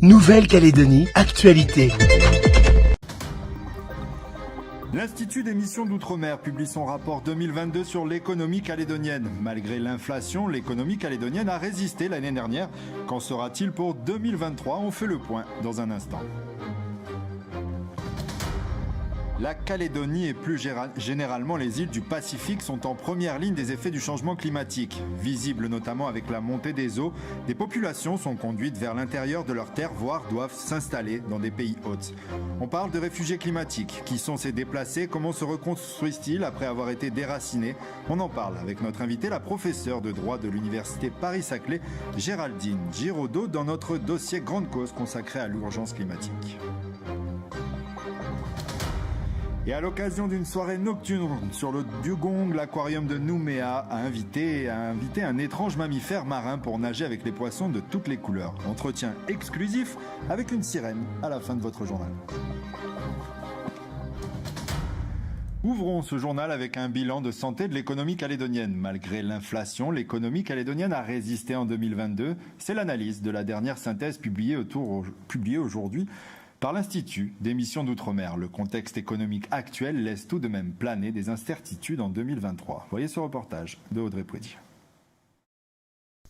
Nouvelle-Calédonie, actualité. L'Institut des missions d'outre-mer publie son rapport 2022 sur l'économie calédonienne. Malgré l'inflation, l'économie calédonienne a résisté l'année dernière. Qu'en sera-t-il pour 2023 ? On fait le point dans un instant. La Calédonie et plus généralement les îles du Pacifique sont en première ligne des effets du changement climatique. Visibles notamment avec la montée des eaux, des populations sont conduites vers l'intérieur de leurs terres, voire doivent s'installer dans des pays hôtes. On parle de réfugiés climatiques. Qui sont ces déplacés ? Comment se reconstruisent-ils après avoir été déracinés ? On en parle avec notre invitée, la professeure de droit de l'Université Paris-Saclay, Géraldine Giraudot, dans notre dossier Grande Cause consacré à l'urgence climatique. Et à l'occasion d'une soirée nocturne sur le dugong, l'aquarium de Nouméa a invité un étrange mammifère marin pour nager avec les poissons de toutes les couleurs. Entretien exclusif avec une sirène à la fin de votre journal. Ouvrons ce journal avec un bilan de santé de l'économie calédonienne. Malgré l'inflation, l'économie calédonienne a résisté en 2022. C'est l'analyse de la dernière synthèse publiée aujourd'hui par l'Institut des missions d'outre-mer. Le contexte économique actuel laisse tout de même planer des incertitudes en 2023. Voyez ce reportage de Audrey Prédy.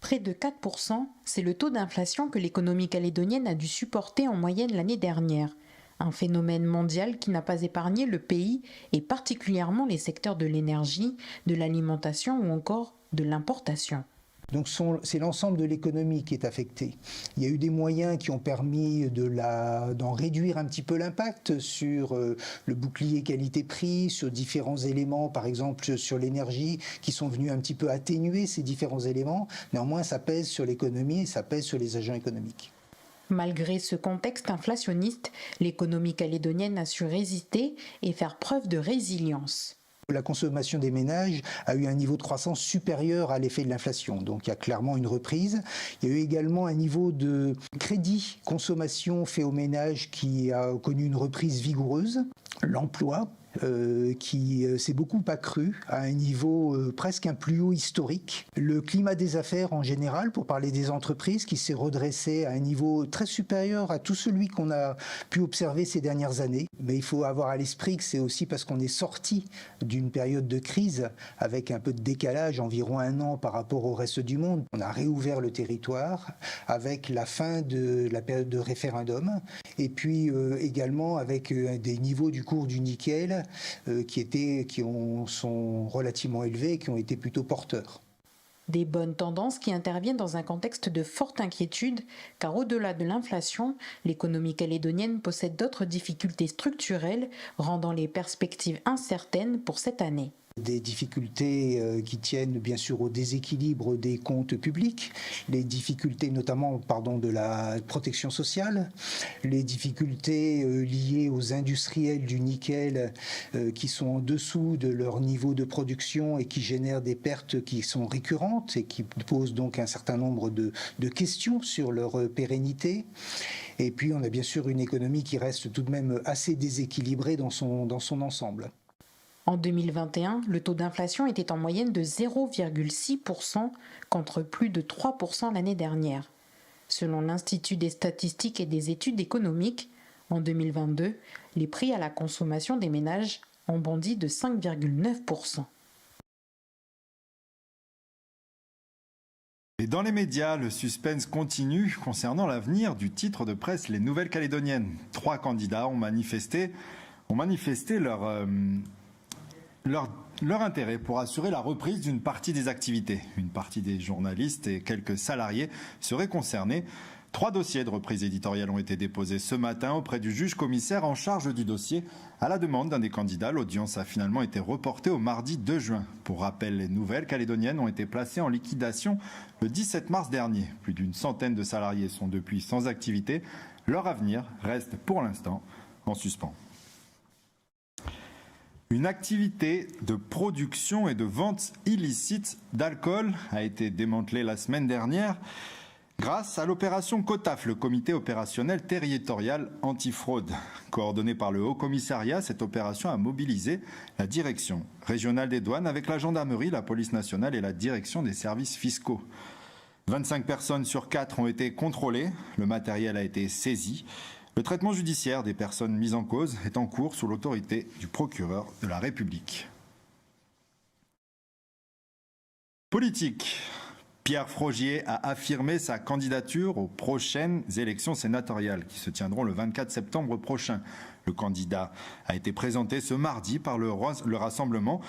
Près de 4%, c'est le taux d'inflation que l'économie calédonienne a dû supporter en moyenne l'année dernière. Un phénomène mondial qui n'a pas épargné le pays et particulièrement les secteurs de l'énergie, de l'alimentation ou encore de l'importation. Donc c'est l'ensemble de l'économie qui est affecté. Il y a eu des moyens qui ont permis d'en réduire un petit peu l'impact sur le bouclier qualité-prix, sur différents éléments, par exemple sur l'énergie, qui sont venus un petit peu atténuer ces différents éléments. Néanmoins, ça pèse sur l'économie et ça pèse sur les agents économiques. Malgré ce contexte inflationniste, l'économie calédonienne a su résister et faire preuve de résilience. La consommation des ménages a eu un niveau de croissance supérieur à l'effet de l'inflation. Donc il y a clairement une reprise. Il y a eu également un niveau de crédit consommation fait aux ménages qui a connu une reprise vigoureuse. L'emploi qui s'est beaucoup accru à un niveau presque un plus haut historique. Le climat des affaires en général, pour parler des entreprises, qui s'est redressé à un niveau très supérieur à tout celui qu'on a pu observer ces dernières années. Mais il faut avoir à l'esprit que c'est aussi parce qu'on est sorti d'une période de crise avec un peu de décalage, environ 1 an par rapport au reste du monde. On a réouvert le territoire avec la fin de la période de référendum et puis également avec des niveaux du cours du nickel sont relativement élevés et qui ont été plutôt porteurs. Des bonnes tendances qui interviennent dans un contexte de forte inquiétude, car au-delà de l'inflation, l'économie calédonienne possède d'autres difficultés structurelles, rendant les perspectives incertaines pour cette année. Des difficultés qui tiennent bien sûr au déséquilibre des comptes publics, les difficultés notamment de la protection sociale, les difficultés liées aux industriels du nickel qui sont en dessous de leur niveau de production et qui génèrent des pertes qui sont récurrentes et qui posent donc un certain nombre de questions sur leur pérennité. Et puis on a bien sûr une économie qui reste tout de même assez déséquilibrée dans son ensemble. En 2021, le taux d'inflation était en moyenne de 0,6% contre plus de 3% l'année dernière. Selon l'Institut des statistiques et des études économiques, en 2022, les prix à la consommation des ménages ont bondi de 5,9%. Et dans les médias, le suspense continue concernant l'avenir du titre de presse Les Nouvelles Calédoniennes. 3 candidats ont manifesté leur intérêt pour assurer la reprise d'une partie des activités. Une partie des journalistes et quelques salariés seraient concernés. 3 dossiers de reprise éditoriale ont été déposés ce matin auprès du juge commissaire en charge du dossier. À la demande d'un des candidats, l'audience a finalement été reportée au mardi 2 juin. Pour rappel, les Nouvelles Calédoniennes ont été placées en liquidation le 17 mars dernier. Plus d'une centaine de salariés sont depuis sans activité. Leur avenir reste pour l'instant en suspens. Une activité de production et de vente illicite d'alcool a été démantelée la semaine dernière grâce à l'opération COTAF, le comité opérationnel territorial antifraude. Coordonnée par le Haut-Commissariat, cette opération a mobilisé la direction régionale des douanes avec la gendarmerie, la police nationale et la direction des services fiscaux. 25 personnes sur 4 ont été contrôlées, le matériel a été saisi. Le traitement judiciaire des personnes mises en cause est en cours sous l'autorité du procureur de la République. Politique. Pierre Frogier a affirmé sa candidature aux prochaines élections sénatoriales qui se tiendront le 24 septembre prochain. Le candidat a été présenté ce mardi par le Rassemblement.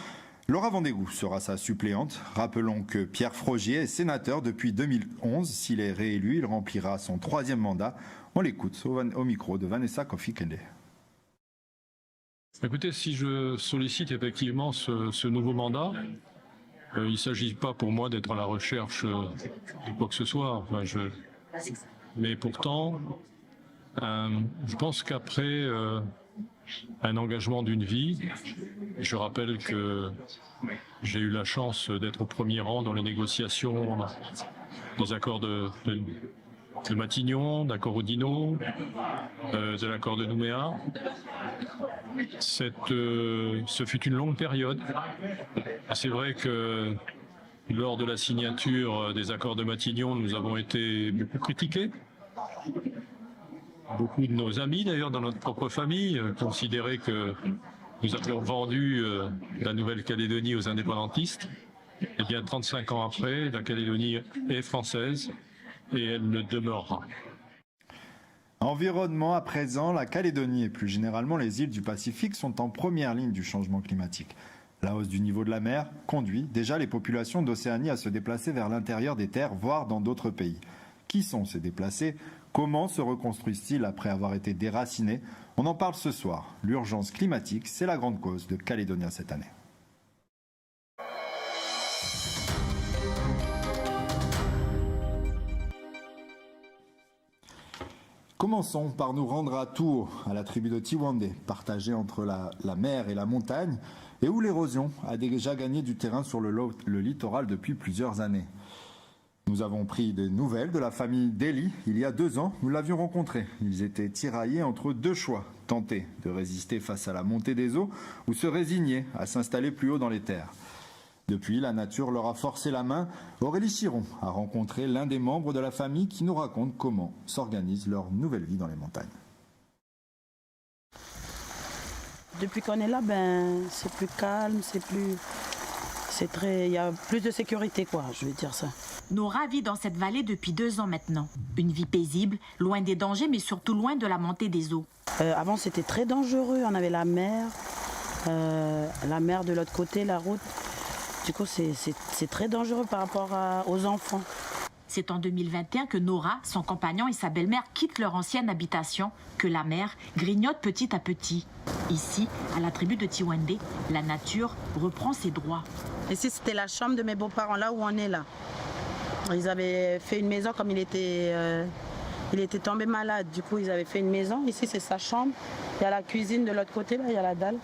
Laura Vendégou sera sa suppléante. Rappelons que Pierre Frogier est sénateur depuis 2011. S'il est réélu, il remplira son 3e mandat. On l'écoute au micro de Vanessa Kofi-Kende. Écoutez, si je sollicite effectivement ce nouveau mandat, il ne s'agit pas pour moi d'être à la recherche de quoi que ce soit. Mais pourtant, je pense qu'après un engagement d'une vie, je rappelle que j'ai eu la chance d'être au premier rang dans les négociations des accords de Matignon, d'accord Oudinot, de l'accord de Nouméa. Ce fut une longue période. C'est vrai que lors de la signature des accords de Matignon, nous avons été beaucoup critiqués. Beaucoup de nos amis, d'ailleurs, dans notre propre famille, considéraient que nous avions vendu la Nouvelle-Calédonie aux indépendantistes. Et bien, 35 ans après, la Calédonie est française et elle le demeurera. Environnement à présent, la Calédonie et plus généralement les îles du Pacifique sont en première ligne du changement climatique. La hausse du niveau de la mer conduit déjà les populations d'Océanie à se déplacer vers l'intérieur des terres, voire dans d'autres pays. Qui sont ces déplacés ? Comment se reconstruisent-ils après avoir été déracinés ? On en parle ce soir. L'urgence climatique, c'est la grande cause de Calédonia cette année. Commençons par nous rendre à Tours, à la tribu de Tiwandé, partagée entre la mer et la montagne, et où l'érosion a déjà gagné du terrain sur le littoral depuis plusieurs années. Nous avons pris des nouvelles de la famille Deli. Il y a 2 ans, nous l'avions rencontré. Ils étaient tiraillés entre 2 choix, tenter de résister face à la montée des eaux ou se résigner à s'installer plus haut dans les terres. Depuis, la nature leur a forcé la main. Aurélie Chiron a rencontré l'un des membres de la famille qui nous raconte comment s'organise leur nouvelle vie dans les montagnes. Depuis qu'on est là, c'est plus calme, il y a plus de sécurité, quoi, je vais dire ça. Nora vit dans cette vallée depuis 2 ans maintenant. Une vie paisible, loin des dangers, mais surtout loin de la montée des eaux. Avant, c'était très dangereux. On avait la mer de l'autre côté, la route. Du coup, c'est très dangereux par rapport aux enfants. C'est en 2021 que Nora, son compagnon et sa belle-mère quittent leur ancienne habitation, que la mer grignote petit à petit. Ici, à la tribu de Tiwandé, la nature reprend ses droits. Ici, c'était la chambre de mes beaux-parents, là où on est là. Ils avaient fait une maison comme il était tombé malade. Du coup, ils avaient fait une maison. Ici, c'est sa chambre. Il y a la cuisine de l'autre côté, là, il y a la dalle.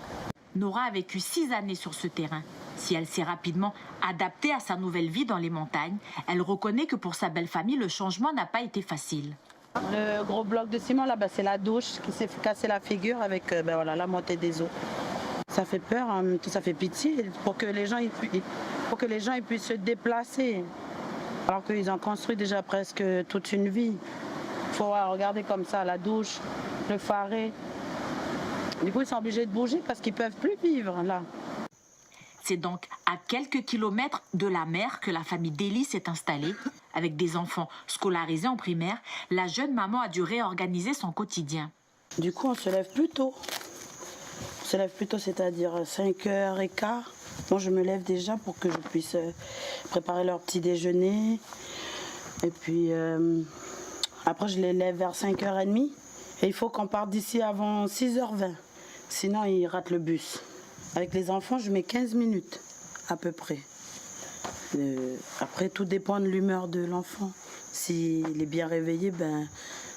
Nora a vécu 6 années sur ce terrain. Si elle s'est rapidement adaptée à sa nouvelle vie dans les montagnes, elle reconnaît que pour sa belle famille, le changement n'a pas été facile. Le gros bloc de ciment, là, c'est la douche qui s'est cassé la figure avec la montée des eaux. Ça fait peur, en même temps, ça fait pitié pour que les gens ils puissent se déplacer. Alors qu'ils ont construit déjà presque toute une vie. Il faut regarder comme ça, la douche, le faré. Du coup, ils sont obligés de bouger parce qu'ils ne peuvent plus vivre là. C'est donc à quelques kilomètres de la mer que la famille Deli s'est installée. Avec des enfants scolarisés en primaire, la jeune maman a dû réorganiser son quotidien. Du coup, on se lève plus tôt. On se lève plus tôt, c'est-à-dire 5h15. Moi, je me lève déjà pour que je puisse préparer leur petit déjeuner. Et puis, après, je les lève vers 5h30. Et il faut qu'on parte d'ici avant 6h20. Sinon, ils ratent le bus. Avec les enfants, je mets 15 minutes, à peu près. Après, tout dépend de l'humeur de l'enfant. S'il est bien réveillé,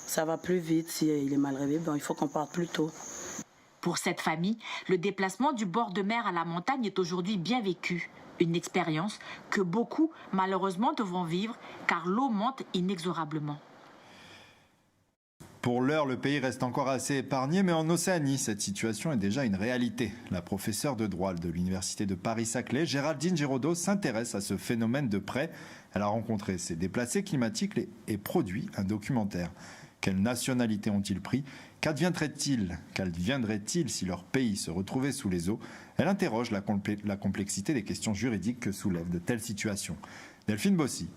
ça va plus vite. S'il est mal réveillé, il faut qu'on parte plus tôt. Pour cette famille, le déplacement du bord de mer à la montagne est aujourd'hui bien vécu. Une expérience que beaucoup, malheureusement, devront vivre car l'eau monte inexorablement. Pour l'heure, le pays reste encore assez épargné, mais en Océanie, cette situation est déjà une réalité. La professeure de droit de l'Université de Paris-Saclay, Géraldine Giraudot, s'intéresse à ce phénomène de près. Elle a rencontré ces déplacés climatiques et produit un documentaire. Quelle nationalité ont-ils pris ? Qu'adviendrait-il si leur pays se retrouvait sous les eaux ? Elle interroge la complexité des questions juridiques que soulèvent de telles situations. Delphine Bossy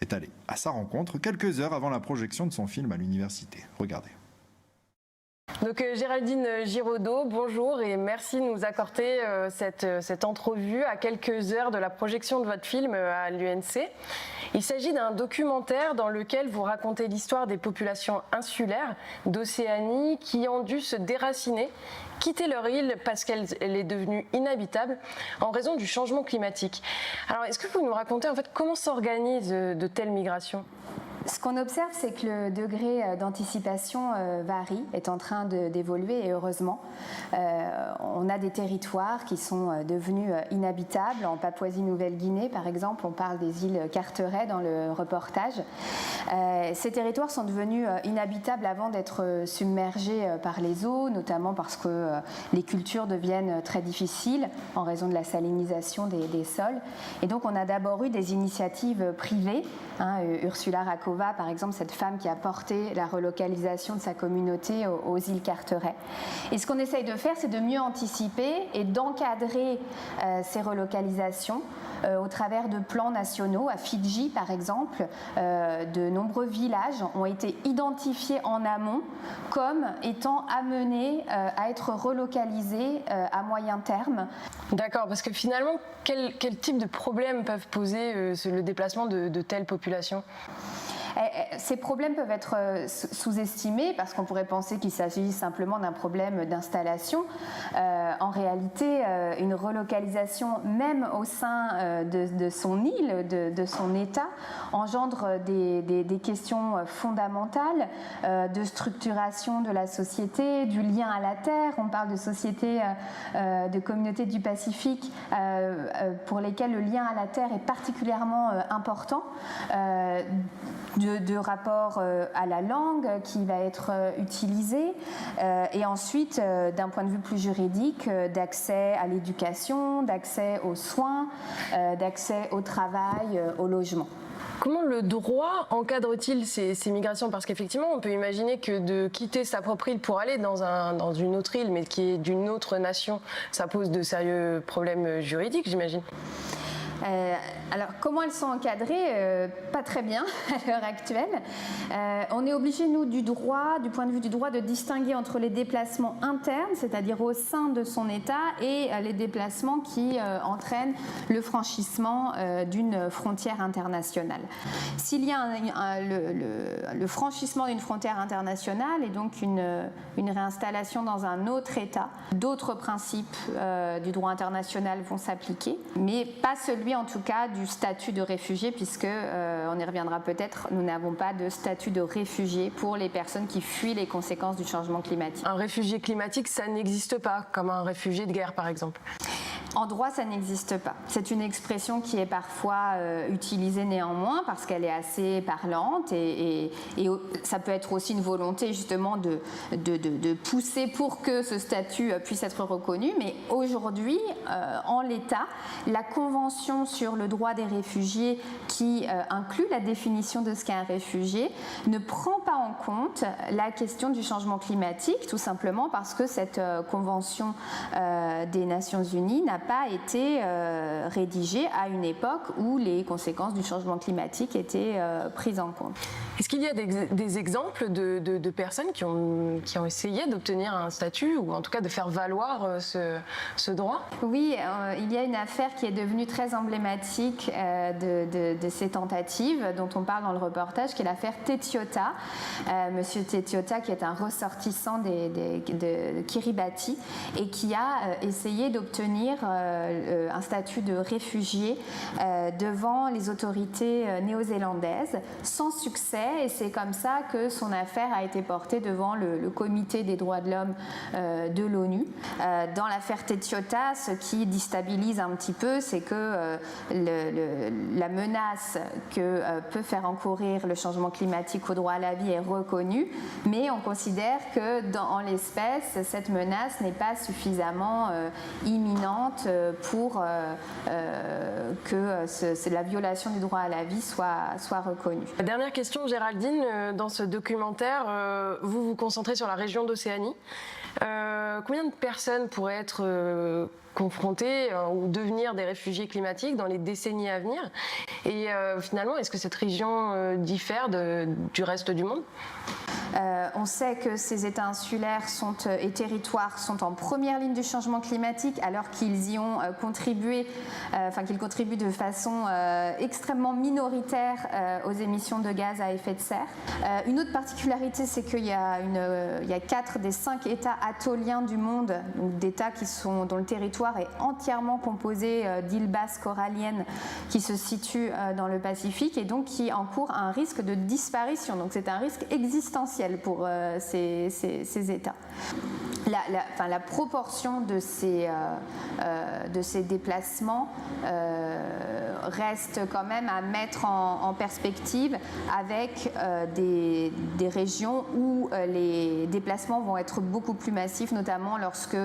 est allée à sa rencontre quelques heures avant la projection de son film à l'université. Regardez. Donc Géraldine Giraudot, bonjour et merci de nous accorder cette entrevue à quelques heures de la projection de votre film à l'UNC. Il s'agit d'un documentaire dans lequel vous racontez l'histoire des populations insulaires d'Océanie qui ont dû se déraciner, quitter leur île parce qu'elle est devenue inhabitable en raison du changement climatique. Alors est-ce que vous nous racontez en fait comment s'organisent de telles migrations ? Ce qu'on observe, c'est que le degré d'anticipation varie, est en train d'évoluer et heureusement. On a des territoires qui sont devenus inhabitables. En Papouasie-Nouvelle-Guinée, par exemple, on parle des îles Carteret dans le reportage. Ces territoires sont devenus inhabitables avant d'être submergés par les eaux, notamment parce que les cultures deviennent très difficiles en raison de la salinisation des sols. Et donc on a d'abord eu des initiatives privées, Ursula Rakova, par exemple, cette femme qui a porté la relocalisation de sa communauté aux îles Carteret. Et ce qu'on essaye de faire, c'est de mieux anticiper et d'encadrer ces relocalisations au travers de plans nationaux. À Fidji, par exemple, de nombreux villages ont été identifiés en amont comme étant amenés à être relocalisés à moyen terme. D'accord, parce que finalement, quel type de problèmes peuvent poser le déplacement de telles populations ? Ces problèmes peuvent être sous-estimés parce qu'on pourrait penser qu'il s'agit simplement d'un problème d'installation. En réalité, une relocalisation, même au sein de son île, de son État, engendre des questions fondamentales de structuration de la société, du lien à la terre. On parle de sociétés, de communautés du Pacifique pour lesquelles le lien à la terre est particulièrement important. De rapport à la langue qui va être utilisée et ensuite d'un point de vue plus juridique d'accès à l'éducation, d'accès aux soins, d'accès au travail, au logement. Comment le droit encadre-t-il ces migrations ? Parce qu'effectivement, on peut imaginer que de quitter sa propre île pour aller dans une autre île, mais qui est d'une autre nation, ça pose de sérieux problèmes juridiques, j'imagine. Alors, comment elles sont encadrées ? Pas très bien à l'heure actuelle. On est obligé, nous, du point de vue du droit, de distinguer entre les déplacements internes, c'est-à-dire au sein de son État, et les déplacements qui entraînent le franchissement d'une frontière internationale. S'il y a le franchissement d'une frontière internationale et donc une réinstallation dans un autre État, d'autres principes du droit international vont s'appliquer, mais pas celui en tout cas du statut de réfugié, puisque, on y reviendra peut-être, nous n'avons pas de statut de réfugié pour les personnes qui fuient les conséquences du changement climatique. Un réfugié climatique, ça n'existe pas, comme un réfugié de guerre par exemple. En droit, ça n'existe pas. C'est une expression qui est parfois utilisée néanmoins parce qu'elle est assez parlante et ça peut être aussi une volonté justement de pousser pour que ce statut puisse être reconnu. Mais aujourd'hui, en l'état, la Convention sur le droit des réfugiés qui inclut la définition de ce qu'est un réfugié ne prend pas en compte la question du changement climatique, tout simplement parce que cette Convention des Nations Unies n'a pas été rédigée à une époque où les conséquences du changement climatique étaient prises en compte. Est-ce qu'il y a des exemples de personnes qui ont essayé d'obtenir un statut ou en tout cas de faire valoir ce droit ? Oui, il y a une affaire qui est devenue très emblématique de ces tentatives dont on parle dans le reportage, qui est l'affaire Tetiota. Monsieur Tetiota, qui est un ressortissant de Kiribati et qui a essayé d'obtenir un statut de réfugié devant les autorités néo-zélandaises, sans succès, et c'est comme ça que son affaire a été portée devant le Comité des droits de l'homme de l'ONU. Dans l'affaire Tetiota, ce qui déstabilise un petit peu, c'est que la menace que peut faire encourir le changement climatique au droit à la vie est reconnue, mais on considère que en l'espèce, cette menace n'est pas suffisamment imminente pour que la violation du droit à la vie soit reconnue. Dernière question, Géraldine, dans ce documentaire, vous vous concentrez sur la région d'Océanie. Combien de personnes pourraient être confrontés ou devenir des réfugiés climatiques dans les décennies à venir? Et finalement, est-ce que cette région diffère du reste du monde? On sait que ces États insulaires et territoires sont en première ligne du changement climatique, alors qu'ils y ont contribué, qu'ils contribuent de façon extrêmement minoritaire aux émissions de gaz à effet de serre. Une autre particularité, c'est qu'il y a 4 des 5 États atolliens du monde, donc d'États dont le territoire est entièrement composé d'îles basses coralliennes qui se situent dans le Pacifique et donc qui encourent un risque de disparition. Donc c'est un risque existentiel pour ces États. La proportion de ces déplacements reste quand même à mettre en perspective avec des régions où les déplacements vont être beaucoup plus massifs, notamment lorsque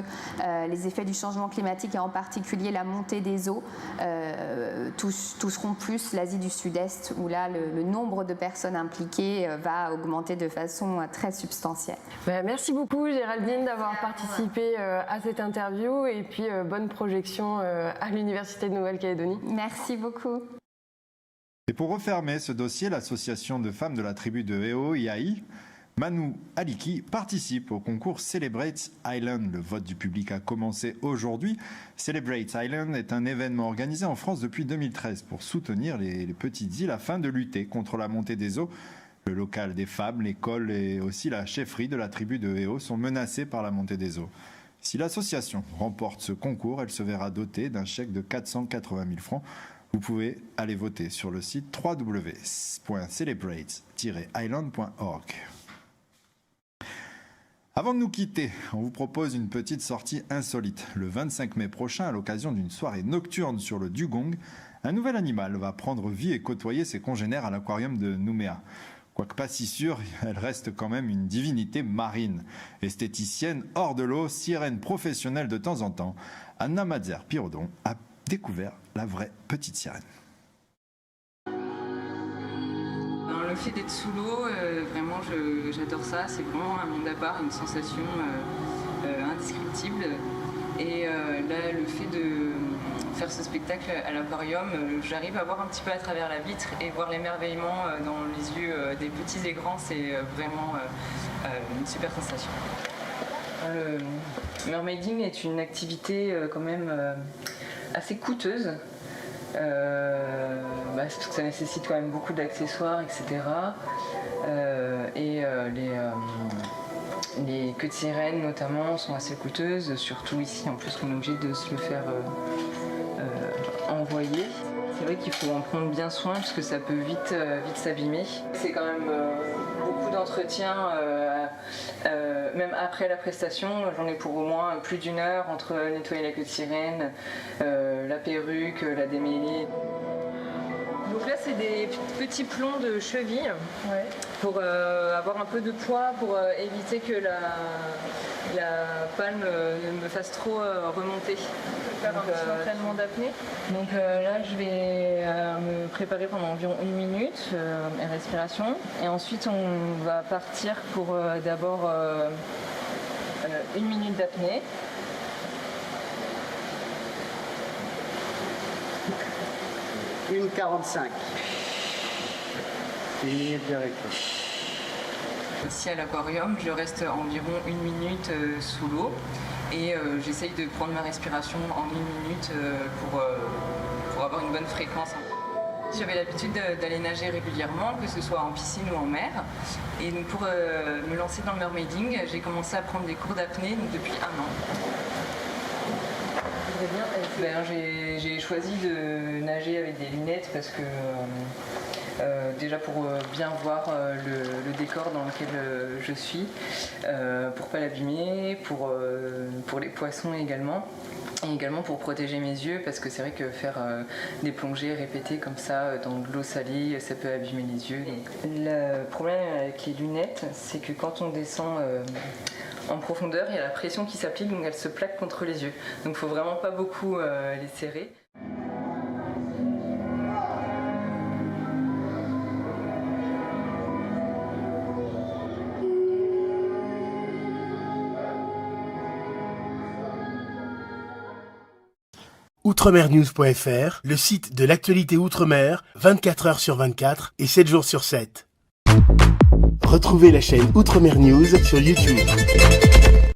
les effets du changement climatique et en particulier la montée des eaux toucheront plus l'Asie du Sud-Est, où là le nombre de personnes impliquées va augmenter de façon très substantielle. Merci beaucoup Géraldine d'avoir participé à cette interview et puis bonne projection à l'Université de Nouvelle-Calédonie. Merci beaucoup. Et pour refermer ce dossier, l'association de femmes de la tribu de Eo Iai, Manu Aliki, participe au concours Celebrate Island. Le vote du public a commencé aujourd'hui. Celebrate Island est un événement organisé en France depuis 2013 pour soutenir les petites îles afin de lutter contre la montée des eaux. Le local des femmes, l'école et aussi la chefferie de la tribu de Eo sont menacés par la montée des eaux. Si l'association remporte ce concours, elle se verra dotée d'un chèque de 480 000 francs. Vous pouvez aller voter sur le site www.celebrate-island.org. Avant de nous quitter, on vous propose une petite sortie insolite. Le 25 mai prochain, à l'occasion d'une soirée nocturne sur le Dugong, un nouvel animal va prendre vie et côtoyer ses congénères à l'aquarium de Nouméa. Quoique pas si sûre, elle reste quand même une divinité marine. Esthéticienne hors de l'eau, sirène professionnelle de temps en temps, Anna Madzer-Pirodon a découvert la vraie petite sirène. Le fait d'être sous l'eau, vraiment j'adore ça, c'est vraiment un monde à part, une sensation indescriptible. Et là, le fait de faire ce spectacle à l'aquarium, j'arrive à voir un petit peu à travers la vitre et voir l'émerveillement dans les yeux des petits et grands, c'est vraiment une super sensation. Le mermaiding est une activité quand même assez coûteuse. Parce que ça nécessite quand même beaucoup d'accessoires, etc. Les queues de sirène notamment sont assez coûteuses, surtout ici en plus qu'on est obligé de se le faire envoyer. C'est vrai qu'il faut en prendre bien soin parce que ça peut vite s'abîmer. C'est quand même beaucoup d'entretien, même après la prestation, j'en ai pour au moins plus d'1 heure entre nettoyer la queue de sirène, la perruque, la démêler. Donc là c'est des petits plombs de cheville pour avoir un peu de poids pour éviter que la palme ne me fasse trop remonter. Faire un petit entraînement d'apnée. Donc là je vais me préparer pendant environ 1 minute, respiration, et ensuite on va partir pour d'abord 1 minute d'apnée. Une 45. Une minute de récré. Ici à l'aquarium, je reste environ 1 minute sous l'eau et j'essaye de prendre ma respiration en 1 minute pour avoir une bonne fréquence. J'avais l'habitude d'aller nager régulièrement, que ce soit en piscine ou en mer. Et donc pour me lancer dans le mermaiding, j'ai commencé à prendre des cours d'apnée depuis 1 an. J'ai choisi de nager avec des lunettes parce que déjà pour bien voir le décor dans lequel je suis, pour pas l'abîmer, pour les poissons également. Et également pour protéger mes yeux, parce que c'est vrai que faire des plongées répétées comme ça dans de l'eau salée, ça peut abîmer les yeux. Le problème avec les lunettes, c'est que quand on descend en profondeur, il y a la pression qui s'applique, donc elle se plaque contre les yeux. Donc il ne faut vraiment pas beaucoup les serrer. Outremernews.fr, le site de l'actualité Outre-mer, 24 heures sur 24 et 7 jours sur 7. Retrouvez la chaîne Outremer News sur YouTube.